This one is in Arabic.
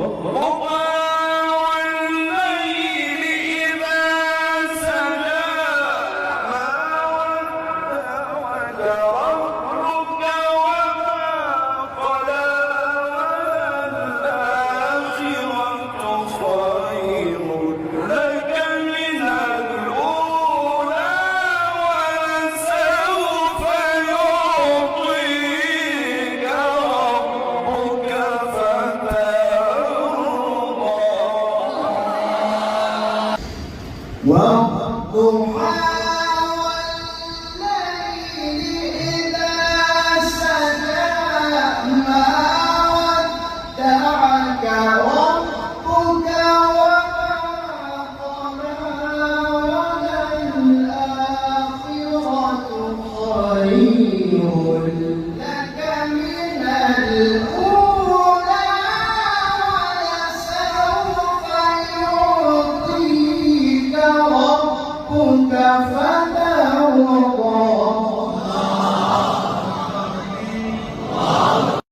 والضحى والليل إذا سجى ما ودعك ربك وما قلى وللآخرة خير لك من الأولى ولسوف يعطيك ربك فترضى